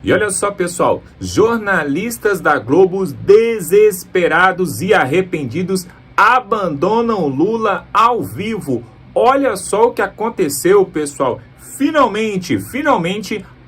E olha só, pessoal, jornalistas da Globo desesperados e arrependidos abandonam Lula ao vivo. Olha só o que aconteceu, pessoal. Finalmente,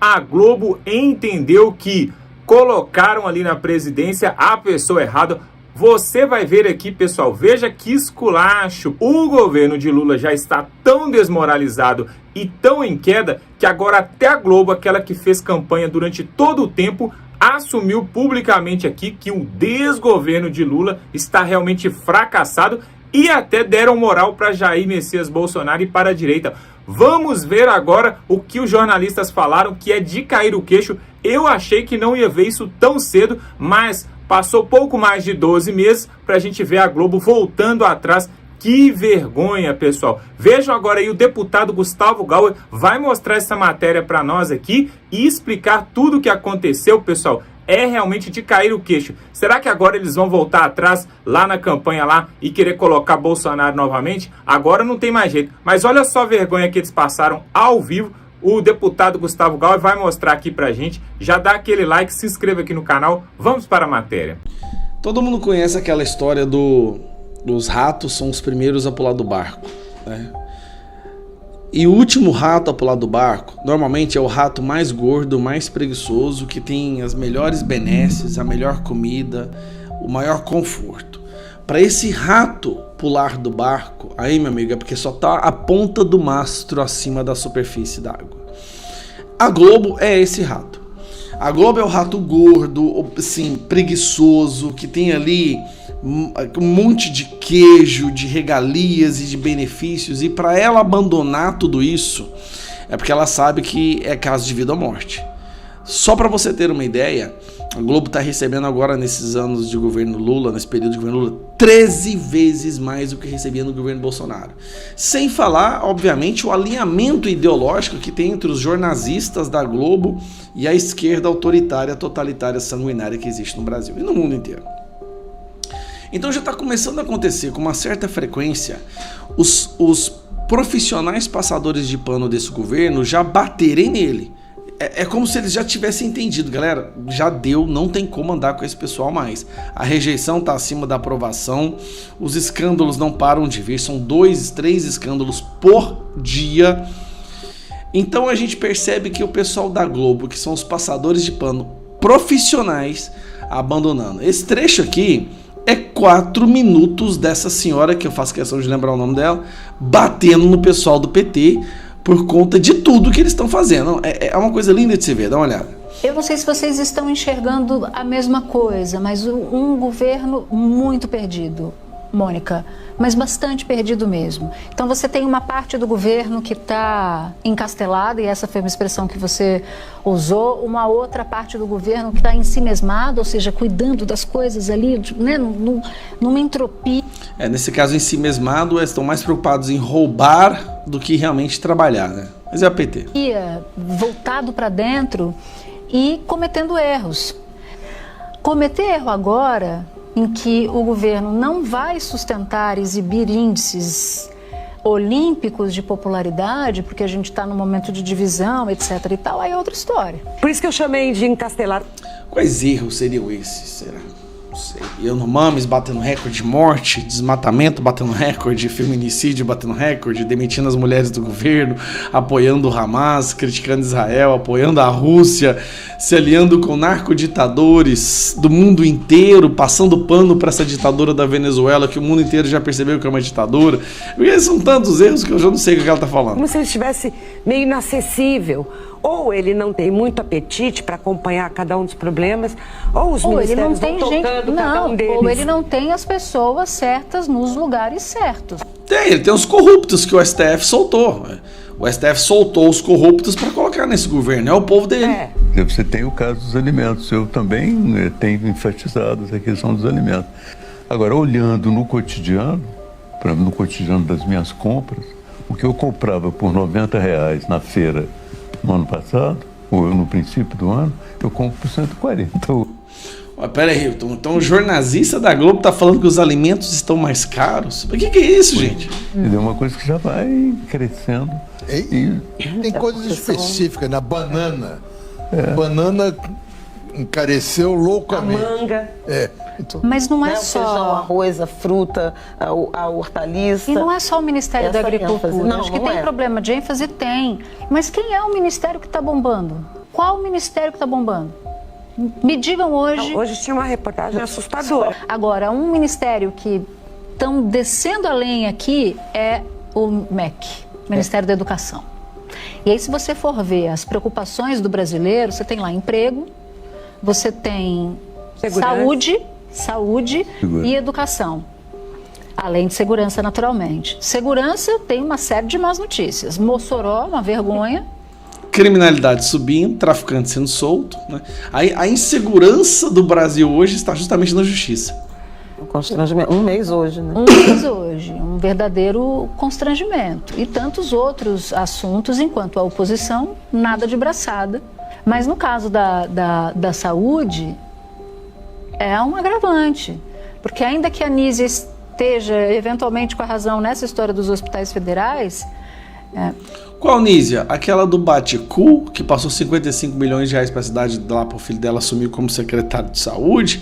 a Globo entendeu que colocaram ali na presidência a pessoa errada. Você vai ver aqui, pessoal, veja que esculacho. O governo de Lula já está tão desmoralizado e tão em queda que agora até a Globo, aquela que fez campanha durante todo o tempo, assumiu publicamente aqui que o desgoverno de Lula está realmente fracassado e até deram moral para Jair Messias Bolsonaro e para a direita. Vamos ver agora o que os jornalistas falaram, que é de cair o queixo. Eu achei que não ia ver isso tão cedo, mas passou pouco mais de 12 meses para a gente ver a Globo voltando atrás. Que vergonha, pessoal. Vejam agora aí, o deputado Gustavo Gauer vai mostrar essa matéria para nós aqui e explicar tudo o que aconteceu, pessoal. É realmente de cair o queixo. Será que agora eles vão voltar atrás lá na campanha lá e querer colocar Bolsonaro novamente? Agora não tem mais jeito. Mas olha só a vergonha que eles passaram ao vivo. O deputado Gustavo Gauer vai mostrar aqui pra gente. Já dá aquele like, se inscreva aqui no canal. Vamos para a matéria. Todo mundo conhece aquela história dos ratos são os primeiros a pular do barco, né? E o último rato a pular do barco, normalmente é o rato mais gordo, mais preguiçoso, que tem as melhores benesses, a melhor comida, o maior conforto. Para esse rato pular do barco, aí, meu amigo, é porque só tá a ponta do mastro acima da superfície d'água. A Globo é esse rato. A Globo é o rato gordo, assim, preguiçoso, que tem ali um monte de queijo, de regalias e de benefícios, e para ela abandonar tudo isso é porque ela sabe que é caso de vida ou morte. Só para você ter uma ideia, a Globo está recebendo agora nesses anos de governo Lula, nesse período de governo Lula, 13 vezes mais do que recebia no governo Bolsonaro. Sem falar, obviamente, o alinhamento ideológico que tem entre os jornalistas da Globo e a esquerda autoritária, totalitária, sanguinária que existe no Brasil e no mundo inteiro. Então já está começando a acontecer com uma certa frequência os profissionais passadores de pano desse governo já baterem nele. É como se eles já tivessem entendido, galera, já deu, não tem como andar com esse pessoal mais. A rejeição está acima da aprovação, os escândalos não param de vir, são 2, 3 escândalos por dia. Então a gente percebe que o pessoal da Globo, que são os passadores de pano profissionais, abandonando. Esse trecho aqui é 4 minutos dessa senhora, que eu faço questão de lembrar o nome dela, batendo no pessoal do PT por conta de tudo que eles estão fazendo. É uma coisa linda de se ver, dá uma olhada. Eu não sei se vocês estão enxergando a mesma coisa, mas um governo muito perdido, Mônica, mas bastante perdido mesmo. Então você tem uma parte do governo que está encastelada, e essa foi uma expressão que você usou, uma outra parte do governo que está ensimesmado, ou seja, cuidando das coisas ali, né, numa entropia. Nesse caso, ensimesmado, eles estão mais preocupados em roubar do que realmente trabalhar, né? Mas é a PT. Voltado para dentro e cometendo erros. Cometer erro agora, em que o governo não vai sustentar, exibir índices olímpicos de popularidade, porque a gente está num momento de divisão, etc e tal, aí é outra história. Por isso que eu chamei de encastelar. Quais erros seriam esses, será? Não sei. Yanomamis batendo recorde de morte, desmatamento batendo recorde, feminicídio batendo recorde, demitindo as mulheres do governo, apoiando o Hamas, criticando Israel, apoiando a Rússia, se aliando com narcoditadores do mundo inteiro, passando pano para essa ditadura da Venezuela, que o mundo inteiro já percebeu que é uma ditadura. Porque são tantos erros que eu já não sei o que ela está falando. Como se ele estivesse meio inacessível. Ou ele não tem muito apetite para acompanhar cada um dos problemas, ou os ministérios vão tocando cada um deles. Ou ele não tem as pessoas certas nos lugares certos. Ele tem os corruptos que o STF soltou. O STF soltou os corruptos para colocar nesse governo, é o povo dele. Você tem o caso dos alimentos, eu também tenho enfatizado essa questão dos alimentos. Agora, olhando no cotidiano das minhas compras, o que eu comprava por R$90 na feira no ano passado, ou no princípio do ano, eu compro por 140. Pera aí, Hilton, então o jornalista da Globo tá falando que os alimentos estão mais caros? O que é isso, gente? É uma coisa que já vai crescendo. Tem coisas específicas na banana. Banana encareceu loucamente. A manga. Mas não é O só... feijão, arroz, a fruta, a hortaliça. E não é só o Ministério da Agricultura. Não, Acho que não tem é. problema de ênfase, tem. Mas quem é o ministério que está bombando? Qual o ministério que está bombando? Me digam hoje... Hoje tinha uma reportagem assustadora. Agora, um ministério que estão descendo a lenha aqui é o MEC, Ministério da Educação. E aí, se você for ver as preocupações do brasileiro, você tem lá emprego, você tem saúde e educação. Além de segurança, naturalmente. Segurança tem uma série de más notícias. Mossoró, uma vergonha. Criminalidade subindo, traficante sendo solto. Né? A insegurança do Brasil hoje está justamente na justiça. Constrangimento. Um mês hoje, né? Um mês hoje. Um verdadeiro constrangimento. E tantos outros assuntos, enquanto a oposição, nada de braçada. Mas no caso da saúde, é um agravante. Porque ainda que a Anísia esteja eventualmente com a razão nessa história dos hospitais federais... Qual Anísia? Aquela do Baticu, que passou 55 milhões de reais para a cidade lá para o filho dela assumir como secretário de saúde?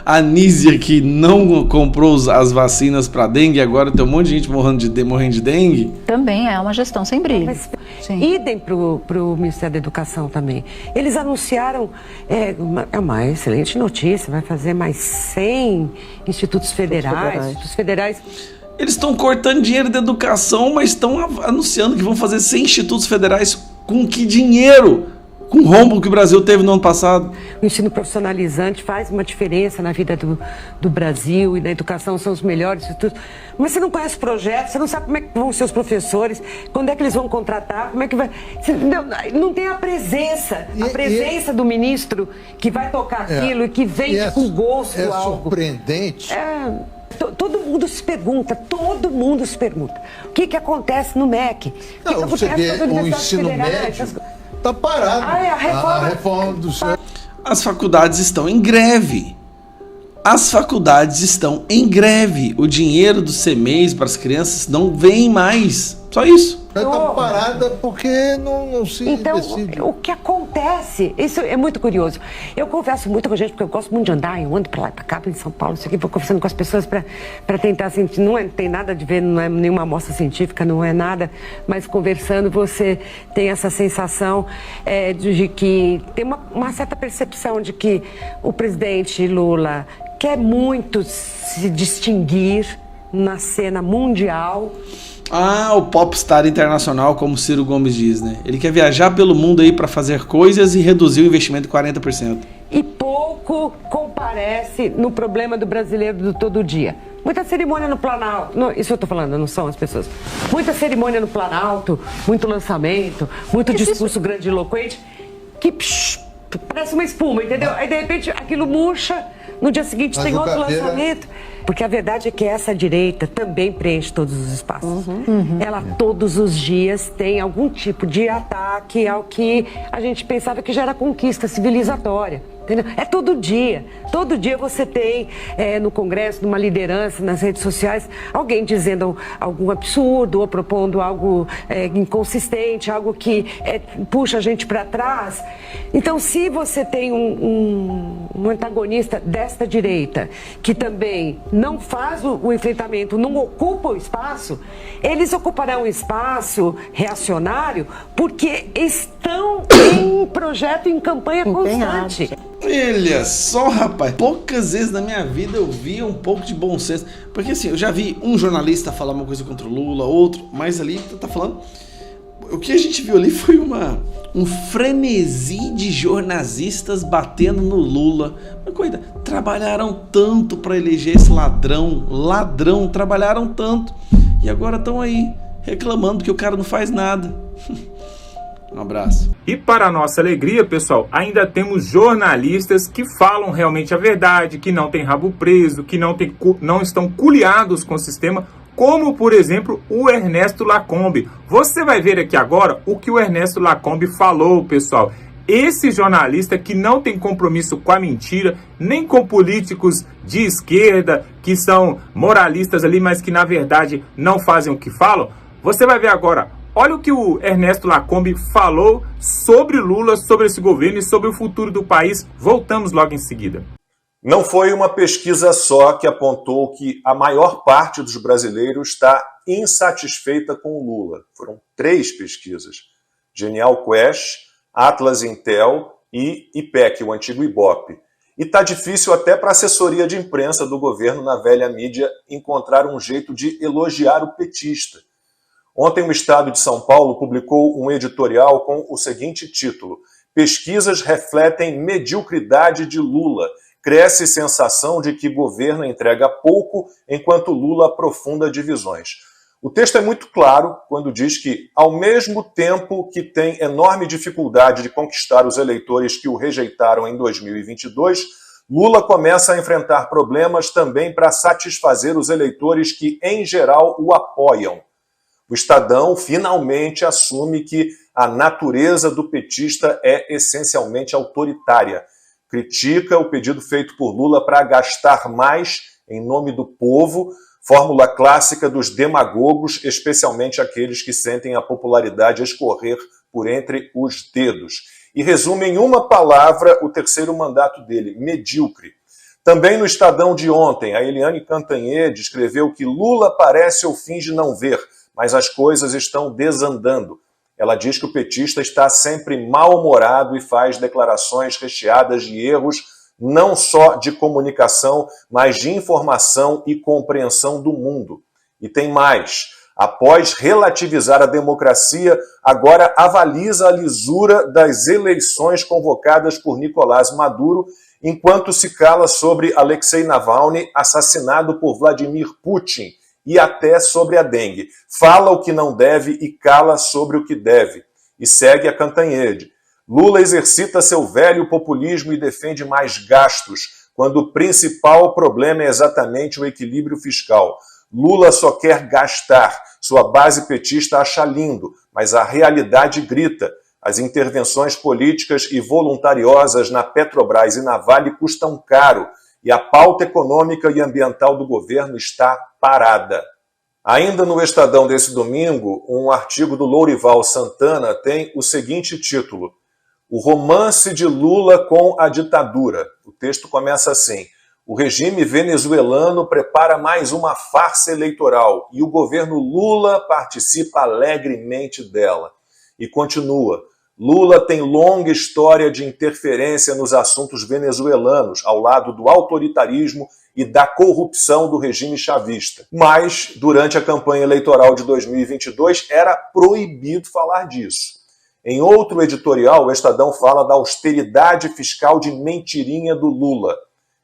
A Anísia que não comprou as vacinas para dengue, agora tem um monte de gente morrendo de dengue? Também é uma gestão sem brilho. Mas, idem para o Ministério da Educação também. Eles anunciaram, uma excelente notícia, vai fazer mais 100 institutos federais. Eles estão cortando dinheiro da educação, mas estão anunciando que vão fazer 100 institutos federais com que dinheiro? Com o rombo que o Brasil teve no ano passado. O ensino profissionalizante faz uma diferença na vida do Brasil, e na educação são os melhores institutos. Mas você não conhece o projeto, você não sabe como é que vão ser os professores, quando é que eles vão contratar, como é que vai... Não tem a presença do ministro que vai tocar aquilo e que vem com gosto É algo. surpreendente. Todo mundo se pergunta, o que acontece no MEC? Não, você vê o ensino médio está parado. A reforma do senhor. As faculdades estão em greve. O dinheiro do CMEs para as crianças não vem mais. Só isso. Está parada porque não se decide. O que acontece, isso é muito curioso. Eu converso muito com a gente, porque eu gosto muito de andar, eu ando para lá e para cá, em São Paulo, isso aqui, vou conversando com as pessoas para tentar sentir, tem nada de ver, não é nenhuma amostra científica, não é nada, mas conversando você tem essa sensação de que tem uma certa percepção de que o presidente Lula quer muito se distinguir na cena mundial. O popstar internacional, como Ciro Gomes diz, né? Ele quer viajar pelo mundo aí para fazer coisas e reduzir o investimento em 40%. E pouco comparece no problema do brasileiro do todo dia. Muita cerimônia no Planalto, isso eu tô falando, não são as pessoas. Muita cerimônia no Planalto, muito lançamento, muito discurso grandiloquente, que parece uma espuma, entendeu? Aí de repente aquilo murcha, no dia seguinte tem outro lançamento. Porque a verdade é que essa direita também preenche todos os espaços. Ela todos os dias tem algum tipo de ataque ao que a gente pensava que já era conquista civilizatória. Entendeu? É todo dia você tem no Congresso, numa liderança, nas redes sociais, alguém dizendo algum absurdo ou propondo algo inconsistente, algo que puxa a gente para trás. Então, se você tem um antagonista desta direita, que também não faz o enfrentamento, não ocupa o espaço, eles ocuparão o espaço reacionário porque estão em projeto, em campanha constante. Olha só, rapaz, poucas vezes na minha vida eu vi um pouco de bom senso. Porque assim, eu já vi um jornalista falar uma coisa contra o Lula, outro, mas ali tá falando... O que a gente viu ali foi um frenesi de jornalistas batendo no Lula. Mas coisa, trabalharam tanto para eleger esse ladrão, trabalharam tanto. E agora estão aí reclamando que o cara não faz nada. Um abraço. E para nossa alegria, pessoal, ainda temos jornalistas que falam realmente a verdade, que não tem rabo preso, que não estão culiados com o sistema, como, por exemplo, o Ernesto Lacombe. Você vai ver aqui agora o que o Ernesto Lacombe falou, pessoal. Esse jornalista que não tem compromisso com a mentira, nem com políticos de esquerda, que são moralistas ali, mas que na verdade não fazem o que falam. Você vai ver agora Olha o que o Ernesto Lacombe falou sobre Lula, sobre esse governo e sobre o futuro do país. Voltamos logo em seguida. Não foi uma pesquisa só que apontou que a maior parte dos brasileiros está insatisfeita com o Lula. Foram 3 pesquisas. Genial Quest, Atlas Intel e IPEC, o antigo Ibope. E está difícil até para a assessoria de imprensa do governo na velha mídia encontrar um jeito de elogiar o petista. Ontem o Estado de São Paulo publicou um editorial com o seguinte título: Pesquisas refletem mediocridade de Lula. Cresce sensação de que governo entrega pouco enquanto Lula aprofunda divisões. O texto é muito claro quando diz que, ao mesmo tempo que tem enorme dificuldade de conquistar os eleitores que o rejeitaram em 2022, Lula começa a enfrentar problemas também para satisfazer os eleitores que, em geral, o apoiam. O Estadão finalmente assume que a natureza do petista é essencialmente autoritária. Critica o pedido feito por Lula para gastar mais em nome do povo, fórmula clássica dos demagogos, especialmente aqueles que sentem a popularidade escorrer por entre os dedos. E resume em uma palavra o terceiro mandato dele: medíocre. Também no Estadão de ontem, a Eliane Cantanhede escreveu que Lula parece ou finge não ver, mas as coisas estão desandando. Ela diz que o petista está sempre mal-humorado e faz declarações recheadas de erros, não só de comunicação, mas de informação e compreensão do mundo. E tem mais. Após relativizar a democracia, agora avaliza a lisura das eleições convocadas por Nicolás Maduro, enquanto se cala sobre Alexei Navalny, assassinado por Vladimir Putin, e até sobre a dengue. Fala o que não deve e cala sobre o que deve. E segue a Cantanhede. Lula exercita seu velho populismo e defende mais gastos, quando o principal problema é exatamente o equilíbrio fiscal. Lula só quer gastar, sua base petista acha lindo, mas a realidade grita. As intervenções políticas e voluntariosas na Petrobras e na Vale custam caro, e a pauta econômica e ambiental do governo está parada. Ainda no Estadão desse domingo, um artigo do Lourival Santana tem o seguinte título: O romance de Lula com a ditadura. O texto começa assim: o regime venezuelano prepara mais uma farsa eleitoral e o governo Lula participa alegremente dela. E continua: Lula tem longa história de interferência nos assuntos venezuelanos, ao lado do autoritarismo e da corrupção do regime chavista. Mas, durante a campanha eleitoral de 2022, era proibido falar disso. Em outro editorial, o Estadão fala da austeridade fiscal de mentirinha do Lula.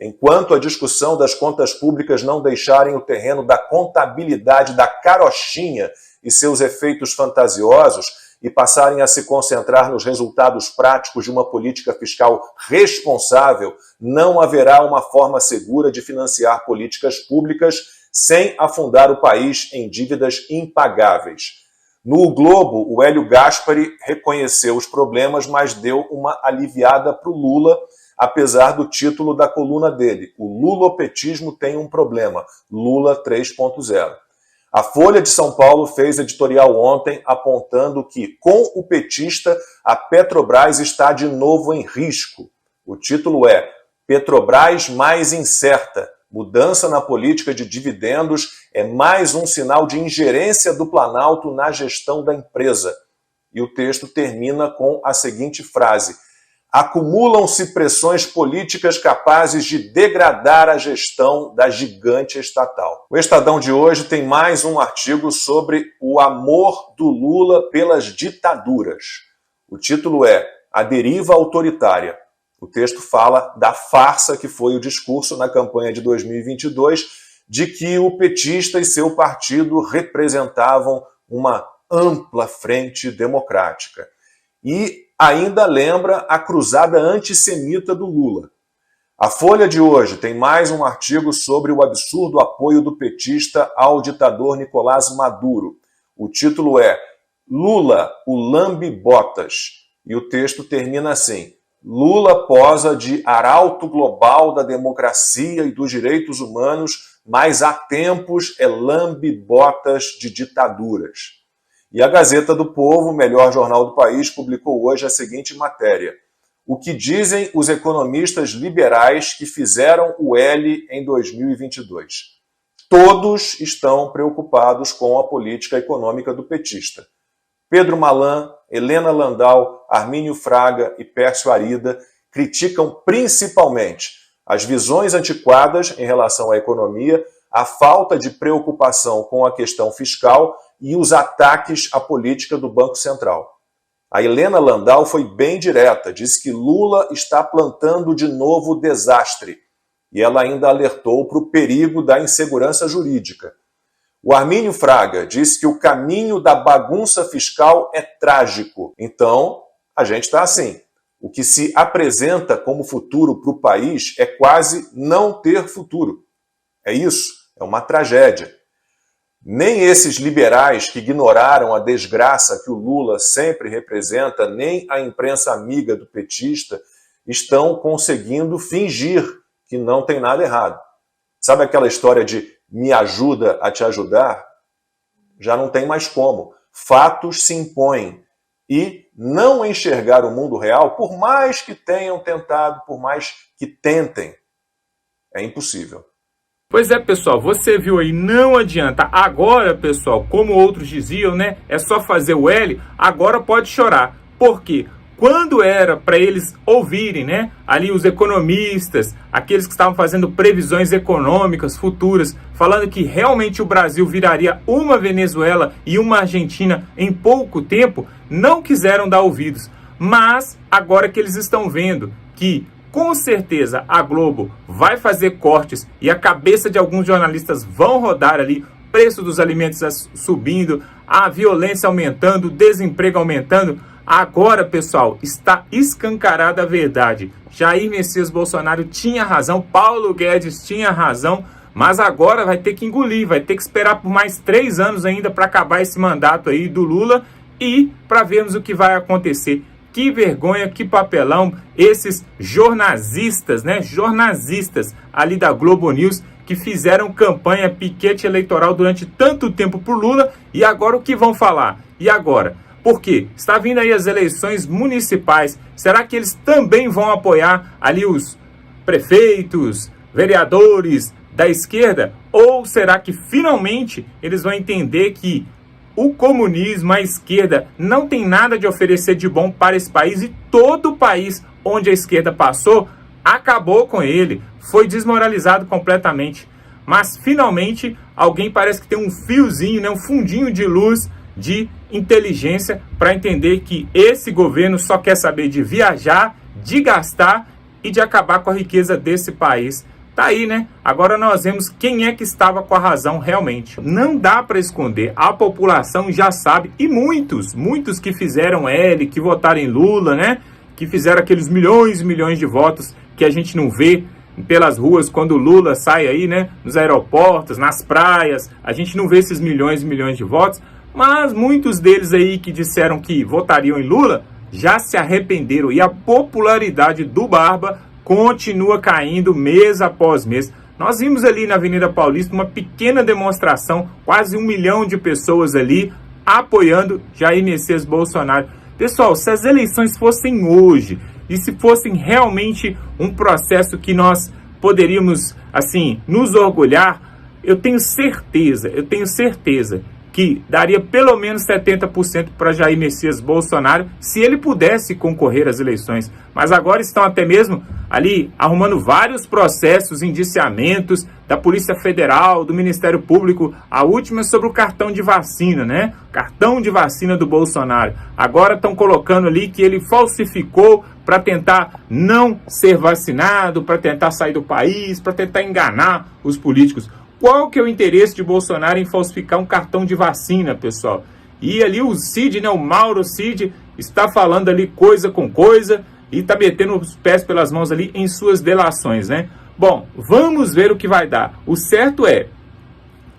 Enquanto a discussão das contas públicas não deixarem o terreno da contabilidade da carochinha e seus efeitos fantasiosos, e passarem a se concentrar nos resultados práticos de uma política fiscal responsável, não haverá uma forma segura de financiar políticas públicas sem afundar o país em dívidas impagáveis. No O Globo, o Hélio Gaspari reconheceu os problemas, mas deu uma aliviada para o Lula, apesar do título da coluna dele: O lulopetismo tem um problema, Lula 3.0. A Folha de São Paulo fez editorial ontem apontando que, com o petista, a Petrobras está de novo em risco. O título é Petrobras mais incerta. Mudança na política de dividendos é mais um sinal de ingerência do Planalto na gestão da empresa. E o texto termina com a seguinte frase: acumulam-se pressões políticas capazes de degradar a gestão da gigante estatal. O Estadão de hoje tem mais um artigo sobre o amor do Lula pelas ditaduras. O título é A Deriva Autoritária. O texto fala da farsa que foi o discurso na campanha de 2022 de que o petista e seu partido representavam uma ampla frente democrática. E ainda lembra a cruzada antissemita do Lula. A Folha de hoje tem mais um artigo sobre o absurdo apoio do petista ao ditador Nicolás Maduro. O título é Lula, o lambe-botas. E o texto termina assim: Lula posa de arauto global da democracia e dos direitos humanos, mas há tempos é lambe-botas de ditaduras. E a Gazeta do Povo, o melhor jornal do país, publicou hoje a seguinte matéria: o que dizem os economistas liberais que fizeram o L em 2022? Todos estão preocupados com a política econômica do petista. Pedro Malan, Helena Landau, Armínio Fraga e Pércio Arida criticam principalmente as visões antiquadas em relação à economia, a falta de preocupação com a questão fiscal e os ataques à política do Banco Central. A Helena Landau foi bem direta, disse que Lula está plantando de novo desastre. E ela ainda alertou para o perigo da insegurança jurídica. O Armínio Fraga disse que o caminho da bagunça fiscal é trágico. Então, a gente está assim. O que se apresenta como futuro para o país é quase não ter futuro. É isso, é uma tragédia. Nem esses liberais que ignoraram a desgraça que o Lula sempre representa, nem a imprensa amiga do petista, estão conseguindo fingir que não tem nada errado. Sabe aquela história de me ajuda a te ajudar? Já não tem mais como. Fatos se impõem. E não enxergar o mundo real, por mais que tenham tentado, por mais que tentem, é impossível. Pois é, pessoal, você viu aí, não adianta. Agora, pessoal, como outros diziam, né? É só fazer o L, agora pode chorar. Por quê? Quando era para eles ouvirem, né, ali os economistas, aqueles que estavam fazendo previsões econômicas futuras, falando que realmente o Brasil viraria uma Venezuela e uma Argentina em pouco tempo, não quiseram dar ouvidos. Mas agora que eles estão vendo que com certeza a Globo vai fazer cortes e a cabeça de alguns jornalistas vão rodar ali, preço dos alimentos subindo, a violência aumentando, o desemprego aumentando. Agora, pessoal, está escancarada a verdade. Jair Messias Bolsonaro tinha razão, Paulo Guedes tinha razão, mas agora vai ter que engolir, vai ter que esperar por mais 3 anos ainda para acabar esse mandato aí do Lula e para vermos o que vai acontecer. Que vergonha, que papelão, esses jornalistas, né? Jornalistas ali da Globo News que fizeram campanha, piquete eleitoral durante tanto tempo pro Lula e agora o que vão falar? E agora? Por quê? Está vindo aí as eleições municipais. Será que eles também vão apoiar ali os prefeitos, vereadores da esquerda? Ou será que finalmente eles vão entender que o comunismo, a esquerda, não tem nada de oferecer de bom para esse país e todo o país onde a esquerda passou acabou com ele, foi desmoralizado completamente. Mas finalmente alguém parece que tem um fiozinho, né, um fundinho de luz de inteligência para entender que esse governo só quer saber de viajar, de gastar e de acabar com a riqueza desse país. Tá aí, né? Agora nós vemos quem é que estava com a razão realmente. Não dá para esconder, a população já sabe, e muitos que fizeram L, que votaram em Lula, né? Que fizeram aqueles milhões e milhões de votos que a gente não vê pelas ruas quando o Lula sai aí, né? Nos aeroportos, nas praias, a gente não vê esses milhões e milhões de votos. Mas muitos deles aí que disseram que votariam em Lula já se arrependeram e a popularidade do Barba continua caindo mês após mês. Nós vimos ali na Avenida Paulista uma pequena demonstração, quase 1 milhão de pessoas ali apoiando Jair Messias Bolsonaro. Pessoal, se as eleições fossem hoje e se fossem realmente um processo que nós poderíamos, assim, nos orgulhar, eu tenho certeza que daria pelo menos 70% para Jair Messias Bolsonaro se ele pudesse concorrer às eleições. Mas agora estão até mesmo ali arrumando vários processos, indiciamentos da Polícia Federal, do Ministério Público, a última sobre o cartão de vacina, né? Cartão de vacina do Bolsonaro. Agora estão colocando ali que ele falsificou para tentar não ser vacinado, para tentar sair do país, para tentar enganar os políticos. Qual que é o interesse de Bolsonaro em falsificar um cartão de vacina, pessoal? E ali o Cid, né, o Mauro Cid, está falando ali coisa com coisa e está metendo os pés pelas mãos ali em suas delações, né? Bom, vamos ver o que vai dar. O certo é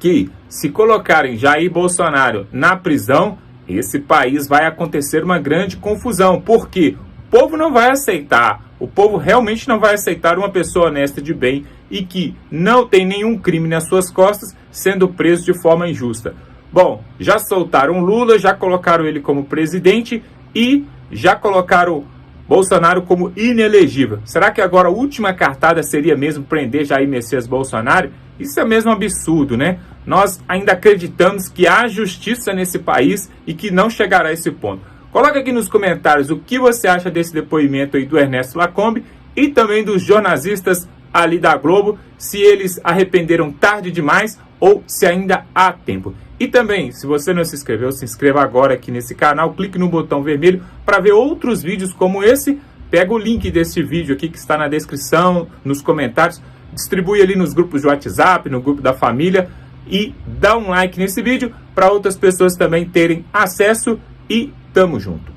que se colocarem Jair Bolsonaro na prisão, esse país vai acontecer uma grande confusão. Por quê? O povo não vai aceitar. O povo realmente não vai aceitar uma pessoa honesta de bem e que não tem nenhum crime nas suas costas sendo preso de forma injusta. Bom, já soltaram Lula, já colocaram ele como presidente e já colocaram Bolsonaro como inelegível. Será que agora a última cartada seria mesmo prender Jair Messias Bolsonaro? Isso é mesmo absurdo, né? Nós ainda acreditamos que há justiça nesse país e que não chegará a esse ponto. Coloca aqui nos comentários o que você acha desse depoimento aí do Ernesto Lacombe e também dos jornalistas ali da Globo, se eles arrependeram tarde demais ou se ainda há tempo. E também, se você não se inscreveu, se inscreva agora aqui nesse canal, clique no botão vermelho para ver outros vídeos como esse. Pega o link desse vídeo aqui que está na descrição, nos comentários, distribui ali nos grupos de WhatsApp, no grupo da família e dá um like nesse vídeo para outras pessoas também terem acesso e tamo junto.